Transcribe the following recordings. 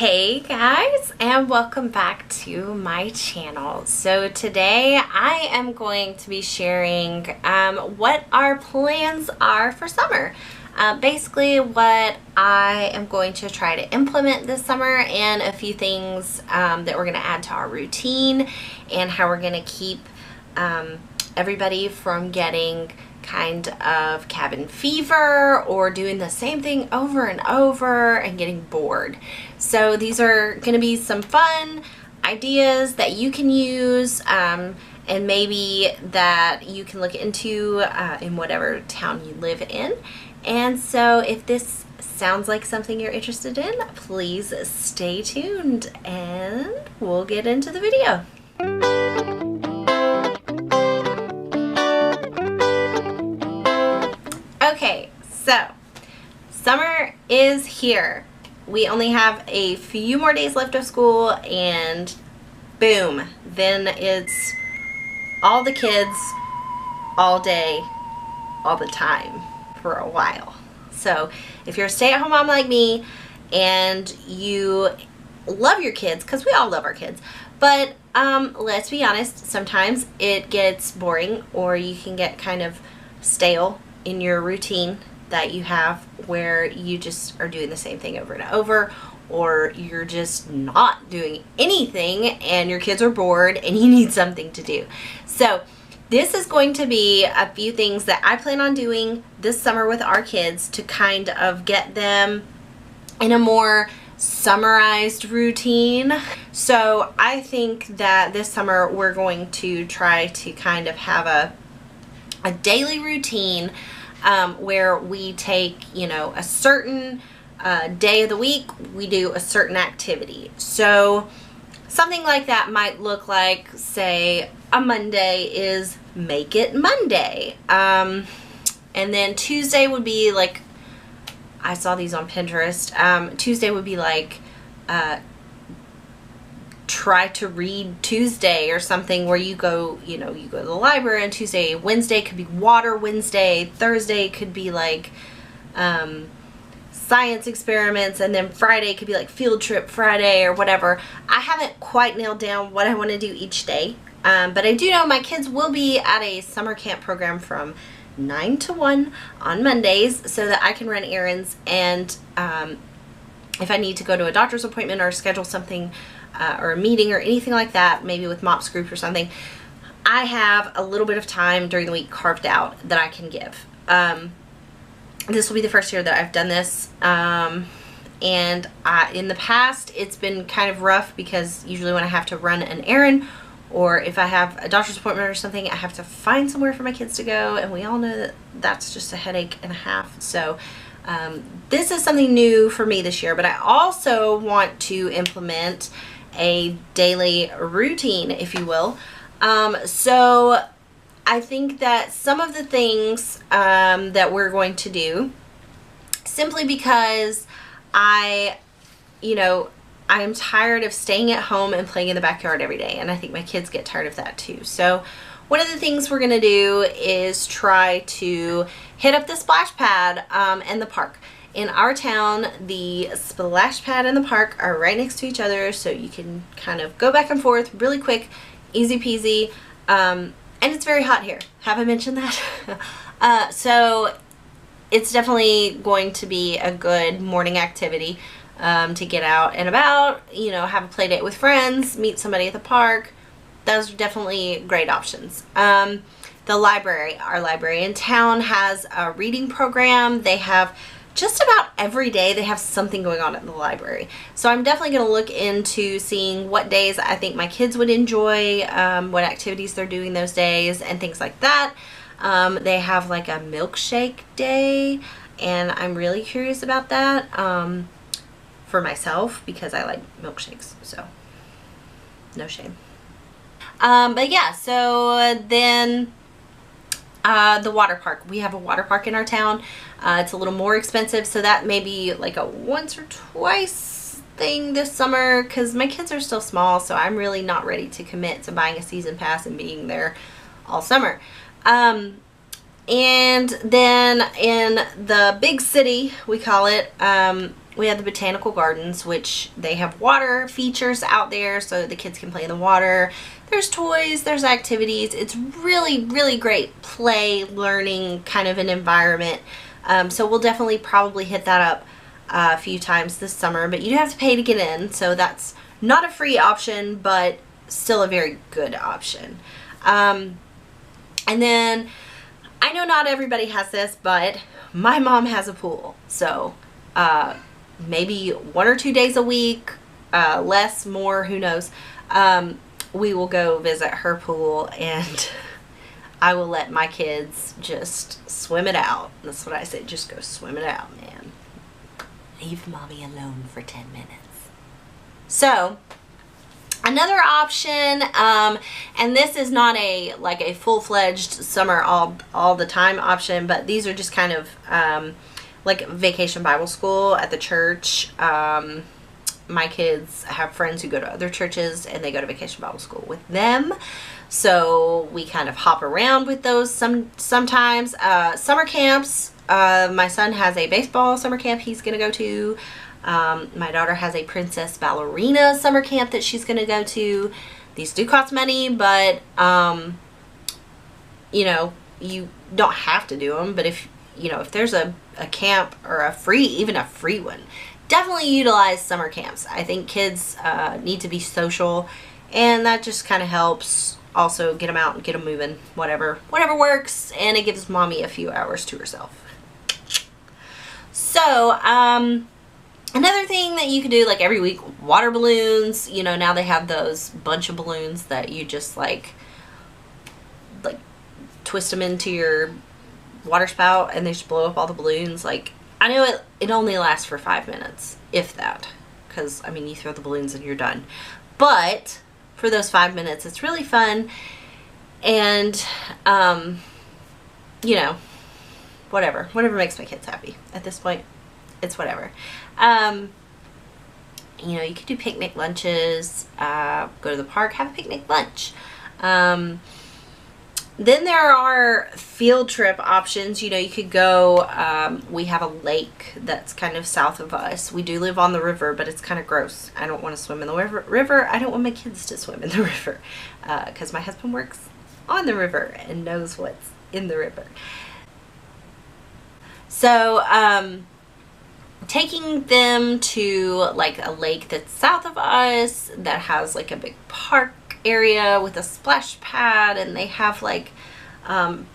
Hey guys, and welcome back to my channel. So today I am going to be sharing what our plans are for summer. Basically what I am going to try to implement this summer, and a few things that we're going to add to our routine, and how we're going to keep everybody from getting kind of cabin fever or doing the same thing over and over and getting bored. So these are going to be some fun ideas that you can use and maybe that you can look into in whatever town you live in. And so if this sounds like something you're interested in, please stay tuned and we'll get into the video. Okay, so summer is here. We only have a few more days left of school and boom, then it's all the kids all day, all the time for a while. So if you're a stay-at-home mom like me and you love your kids, because we all love our kids, but let's be honest, sometimes it gets boring or you can get kind of stale in your routine that you have, where you just are doing the same thing over and over, or you're just not doing anything and your kids are bored and you need something to do. So this is going to be a few things that I plan on doing this summer with our kids to kind of get them in a more summarized routine. So I think that this summer we're going to try to kind of have a daily routine where we take, a certain day of the week, we do a certain activity. So something like that might look like, say, a Monday is Make It Monday. And then Tuesday would be like, I saw these on Pinterest. Tuesday would be like, Try to Read Tuesday or something, where you go, you go to the library on Tuesday. Wednesday could be Water Wednesday. Thursday could be like science experiments, and then Friday could be like Field Trip Friday or whatever. I haven't quite nailed down what I want to do each day, but I do know my kids will be at a summer camp program from 9 to 1 on Mondays, so that I can run errands, and if I need to go to a doctor's appointment or schedule something or a meeting or anything like that, maybe with MOPS group or something, I have a little bit of time during the week carved out that I can give. This will be the first year that I've done this, and in the past it's been kind of rough, because usually when I have to run an errand, or if I have a doctor's appointment or something, I have to find somewhere for my kids to go, and we all know that that's just a headache and a half. So this is something new for me this year, but I also want to implement a daily routine, if you will. So I think that some of the things that we're going to do, simply because I'm tired of staying at home and playing in the backyard every day, and I think my kids get tired of that too. So one of the things we're going to do is try to hit up the splash pad and the park. In our town, the splash pad and the park are right next to each other, so you can kind of go back and forth really quick, easy peasy, and it's very hot here. Have I mentioned that? So it's definitely going to be a good morning activity to get out and about, have a play date with friends, meet somebody at the park. Those are definitely great options. The library, our library in town, has a reading program. They have just about every day they have something going on at the library. So I'm definitely going to look into seeing what days I think my kids would enjoy, what activities they're doing those days, and things like that. They have like a milkshake day, and I'm really curious about that for myself, because I like milkshakes, so no shame. But yeah, so then the water park. We have a water park in our town. It's a little more expensive, so that may be like a once or twice thing this summer, because my kids are still small, so I'm really not ready to commit to buying a season pass and being there all summer. And then in the big city, we call it, We have the botanical gardens, which they have water features out there so the kids can play in the water. There's toys, there's activities. It's really, really great play, learning kind of an environment. So we'll definitely probably hit that up a few times this summer, but you do have to pay to get in, so that's not a free option, but still a very good option. And then I know not everybody has this, but my mom has a pool, so maybe 1 or 2 days a week, less, more, who knows, we will go visit her pool, and I will let my kids just swim it out. That's what I say, just go swim it out, man. Leave mommy alone for 10 minutes. So another option, and this is not a like a full-fledged summer all the time option, but these are just kind of like vacation Bible school at the church. My kids have friends who go to other churches and they go to vacation Bible school with them, so we kind of hop around with those sometimes. Summer camps, my son has a baseball summer camp he's gonna go to. My daughter has a princess ballerina summer camp that she's gonna go to. These do cost money, but you know, you don't have to do them, but if you know, if there's a camp or even a free one, definitely utilize summer camps. I think kids need to be social, and that just kind of helps also get them out and get them moving, whatever works, and it gives mommy a few hours to herself. So another thing that you could do, like every week, water balloons. You know, now they have those bunch of balloons that you just like twist them into your water spout and they just blow up all the balloons. Like, I know it only lasts for 5 minutes, if that, because I mean, you throw the balloons and you're done, but for those 5 minutes it's really fun. And you know, whatever makes my kids happy at this point, it's whatever. You know, you could do picnic lunches, go to the park, have a picnic lunch. Then there are field trip options. You know, you could go, we have a lake that's kind of south of us. We do live on the river, but it's kind of gross. I don't want to swim in the river. I don't want my kids to swim in the river, because my husband works on the river and knows what's in the river. So, taking them to like a lake that's south of us that has like a big park area with a splash pad, and they have like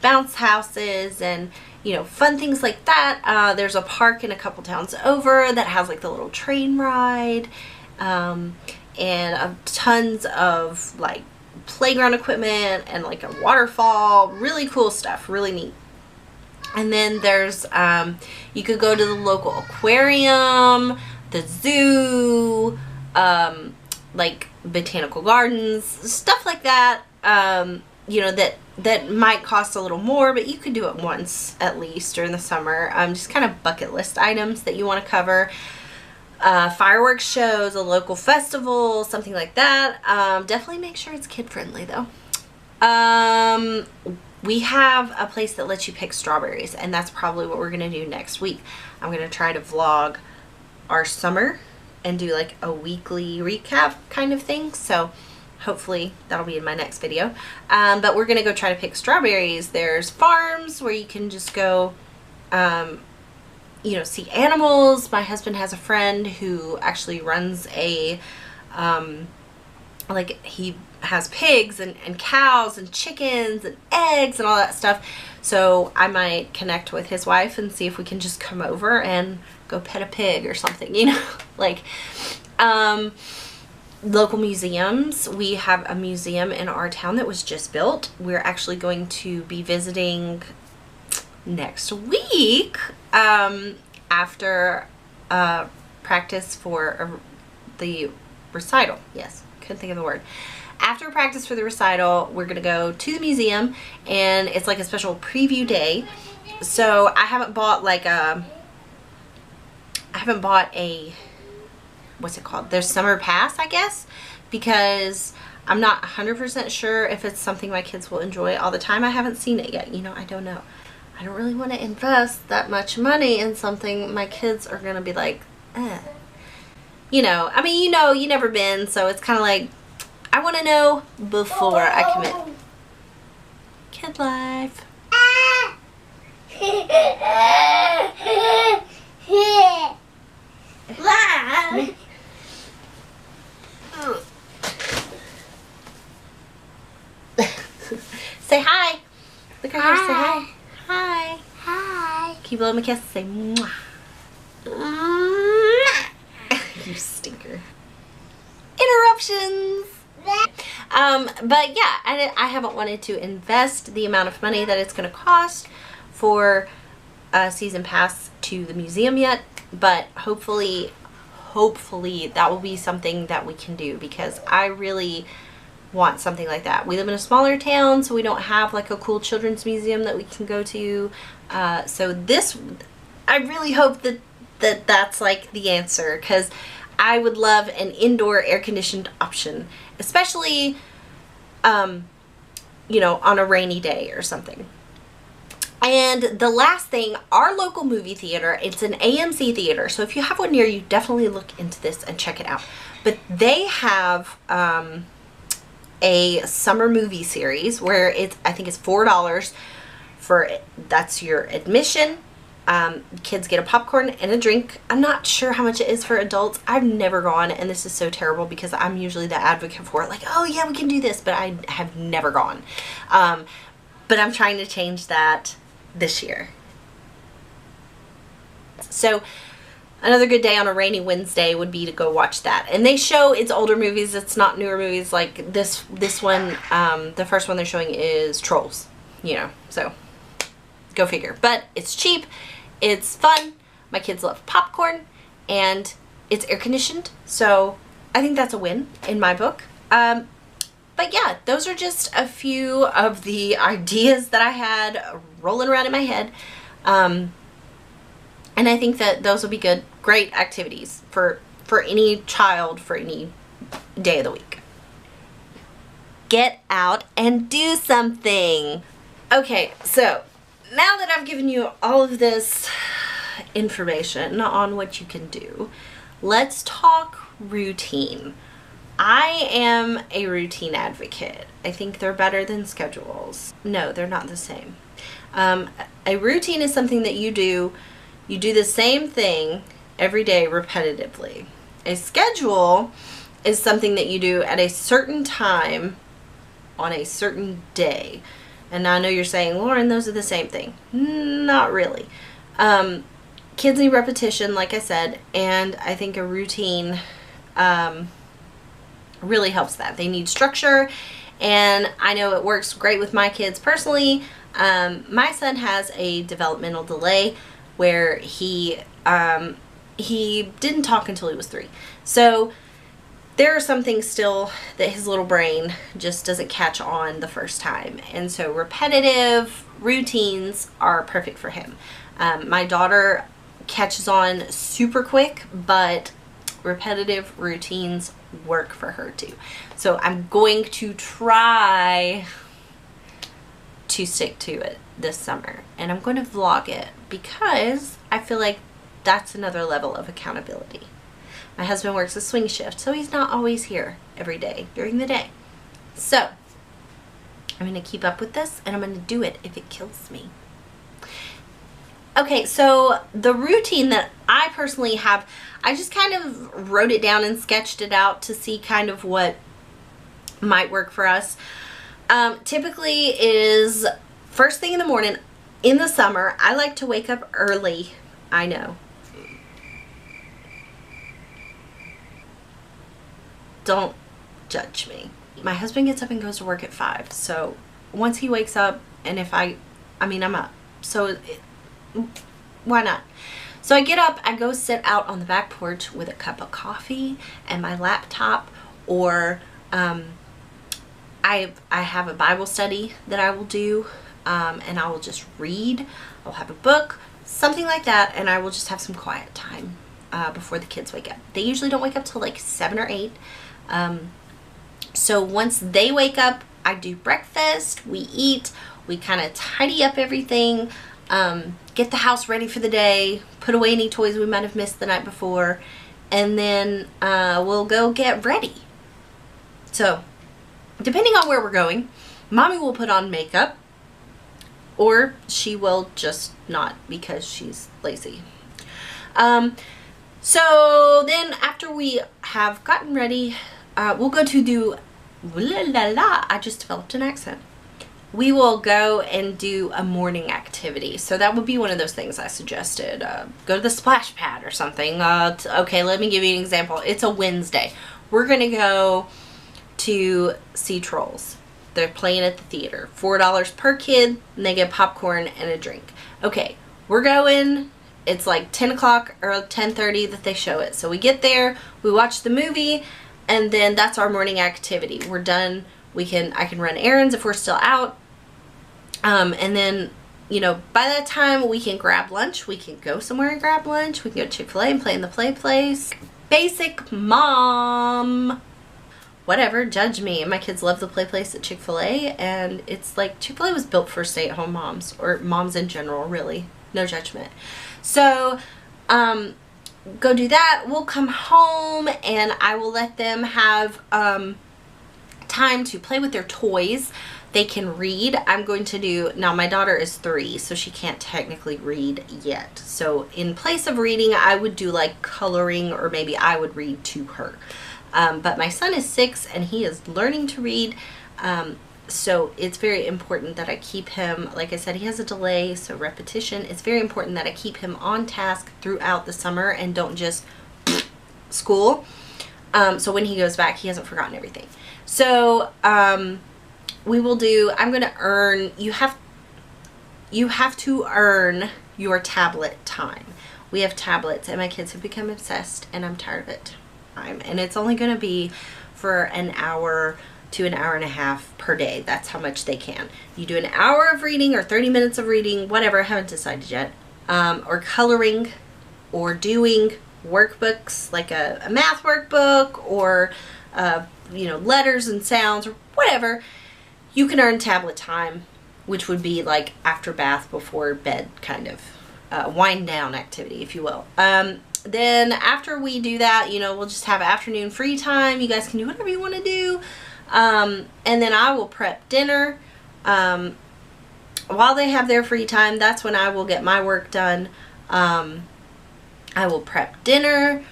bounce houses and, you know, fun things like that. There's a park in a couple towns over that has like the little train ride, and tons of like playground equipment and like a waterfall. Really cool stuff, really neat. And then there's you could go to the local aquarium, the zoo, like botanical gardens, stuff like that. You know, that might cost a little more, but you could do it once at least during the summer. Just kind of bucket list items that you want to cover. Fireworks shows, a local festival, something like that. Definitely make sure it's kid friendly though. We have a place that lets you pick strawberries, and that's probably what we're gonna do next week. I'm gonna try to vlog our summer and do like a weekly recap kind of thing, so hopefully that'll be in my next video. But we're gonna go try to pick strawberries. There's farms where you can just go you know, see animals. My husband has a friend who actually runs a like, he has pigs and cows and chickens and eggs and all that stuff, so I might connect with his wife and see if we can just come over and go pet a pig or something, you know. Like, local museums. We have a museum in our town that was just built. We're actually going to be visiting next week, after practice for the recital. Yes, couldn't think of the word. After practice for the recital, we're gonna go to the museum, and it's like a special preview day. So I haven't bought like a, what's it called? There's summer pass, I guess, because I'm not 100% sure if it's something my kids will enjoy all the time. I haven't seen it yet, you know, I don't know. I don't really want to invest that much money in something my kids are gonna be like, You know, I mean, you never been, so it's kind of like, I want to know before I commit. Kid life. Say hi. Look right here. Say hi. Hi. Hi. Can you blow him a kiss? Say mwah. You stinker. Interruptions. But yeah, I haven't wanted to invest the amount of money that it's going to cost for a season pass to the museum yet, but hopefully that will be something that we can do, because I really want something like that. We live in a smaller town, so we don't have like a cool children's museum that we can go to. So this, I really hope that's like the answer, because I would love an indoor air-conditioned option, especially, you know, on a rainy day or something. And the last thing, our local movie theater, it's an AMC theater, so if you have one near you, definitely look into this and check it out. But they have a summer movie series where I think it's $4 for, that's your admission. Kids get a popcorn and a drink. I'm not sure how much it is for adults. I've never gone, and this is so terrible because I'm usually the advocate for it, like, oh yeah, we can do this, but I have never gone. But I'm trying to change that this year. So another good day on a rainy Wednesday would be to go watch that. And they show, it's older movies, it's not newer movies. Like this one, the first one they're showing is Trolls, you know, so go figure. But it's cheap, it's fun, my kids love popcorn, and it's air conditioned, so I think that's a win in my book. But yeah, those are just a few of the ideas that I had rolling around in my head. And I think that those will be great activities for any child, for any day of the week. Get out and do something. Okay, so now that I've given you all of this information on what you can do, let's talk routine. I am a routine advocate. I think they're better than schedules. No, they're not the same. A routine is something that you do the same thing every day repetitively. A schedule is something that you do at a certain time on a certain day. And I know you're saying, Lauren, those are the same thing. Not really. Kids need repetition, like I said, and I think a routine really helps that. They need structure, and I know it works great with my kids personally. My son has a developmental delay where he didn't talk until he was 3. So there are some things still that his little brain just doesn't catch on the first time. And so repetitive routines are perfect for him. My daughter catches on super quick, but repetitive routines work for her too. So I'm going to try to stick to it this summer, and I'm going to vlog it because I feel like that's another level of accountability. My husband works a swing shift, so he's not always here every day during the day. So I'm going to keep up with this, and I'm going to do it if it kills me. Okay, so the routine that I personally have, I just kind of wrote it down and sketched it out to see kind of what might work for us. Typically is first thing in the morning. In the summer, I like to wake up early. I know. Don't judge me. My husband gets up and goes to work at 5. So once he wakes up, and if I'm up. So why not? So I get up, I go sit out on the back porch with a cup of coffee and my laptop, or I have a Bible study that I will do, and I will just read. I'll have a book, something like that, and I will just have some quiet time before the kids wake up. They usually don't wake up till like 7 or 8. So once they wake up, I do breakfast, we eat, we kind of tidy up everything, get the house ready for the day, put away any toys we might have missed the night before, and then we'll go get ready. So, depending on where we're going, Mommy will put on makeup, or she will just not because she's lazy. So then after we have gotten ready, we'll go to do, I just developed an accent. We will go and do a morning activity. So that would be one of those things I suggested. Go to the splash pad or something. Okay, let me give you an example. It's a Wednesday. We're going to go to see Trolls. They're playing at the theater. $4 per kid, and they get popcorn and a drink. Okay, we're going. It's like 10 o'clock or 10:30 that they show it. So we get there, we watch the movie, and then that's our morning activity. We're done. I can run errands if we're still out. And then, you know, by that time we can grab lunch. We can go somewhere and grab lunch. We can go to Chick-fil-A and play in the play place. Basic mom. Whatever, judge me. My kids love the play place at Chick-fil-A, and it's like Chick-fil-A was built for stay-at-home moms, or moms in general, really. No judgment. So, go do that. We'll come home, and I will let them have time to play with their toys. They can read. I'm going to do, now my daughter is 3, so she can't technically read yet. So in place of reading, I would do like coloring, or maybe I would read to her. But my son is 6 and he is learning to read. So it's very important that I keep him, like I said, he has a delay, so repetition. It's very important that I keep him on task throughout the summer and don't just school. So when he goes back, he hasn't forgotten everything. So we will do, I'm going to earn, you have to earn your tablet time. We have tablets and my kids have become obsessed and I'm tired of it. And it's only going to be for an hour to an hour and a half per day. That's how much they can. You do an hour of reading or 30 minutes of reading, whatever, I haven't decided yet. Or coloring, or doing workbooks, like a math workbook, or you know, letters and sounds, or whatever. You can earn tablet time, which would be like after bath, before bed, kind of wind down activity, if you will. Then after we do that, you know, we'll just have afternoon free time. You guys can do whatever you want to do. And then I will prep dinner. While they have their free time, that's when I will get my work done. I will prep dinner,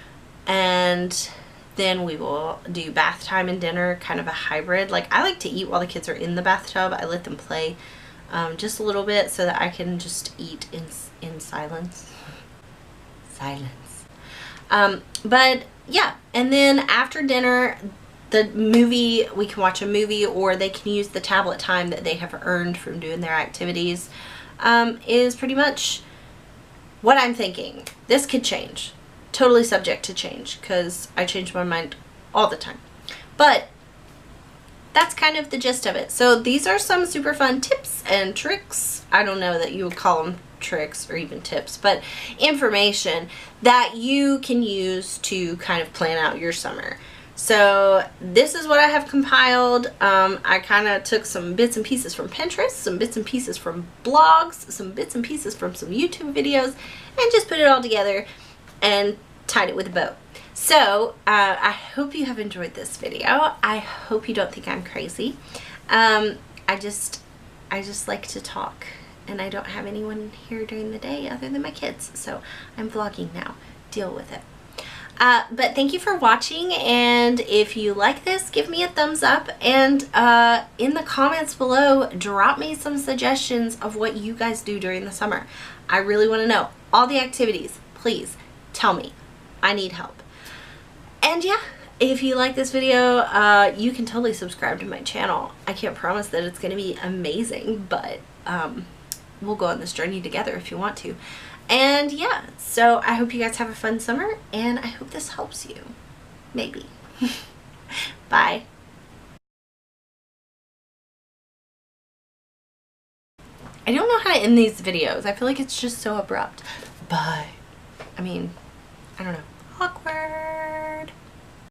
and then we will do bath time and dinner, kind of a hybrid. Like, I like to eat while the kids are in the bathtub. I let them play just a little bit so that I can just eat in silence. But yeah, and then after dinner, the movie, we can watch a movie, or they can use the tablet time that they have earned from doing their activities, is pretty much what I'm thinking. This could change. Totally subject to change, because I change my mind all the time. But that's kind of the gist of it. So these are some super fun tips and tricks. I don't know that you would call them tricks or even tips, but information that you can use to kind of plan out your summer. So this is what I have compiled. I kind of took some bits and pieces from Pinterest, some bits and pieces from blogs, some bits and pieces from some YouTube videos, and just put it all together and tied it with a bow. So I hope you have enjoyed this video. I hope you don't think I'm crazy. I just like to talk, and I don't have anyone here during the day other than my kids, so I'm vlogging now. Deal with it. But thank you for watching, and if you like this, give me a thumbs up, and in the comments below, drop me some suggestions of what you guys do during the summer. I really want to know all the activities. Please tell me. I need help. And yeah, if you like this video, you can totally subscribe to my channel. I can't promise that it's going to be amazing, but we'll go on this journey together if you want to. And yeah, so I hope you guys have a fun summer, and I hope this helps you. Maybe. Bye. I don't know how to end these videos. I feel like it's just so abrupt. Bye. I mean, I don't know. Awkward.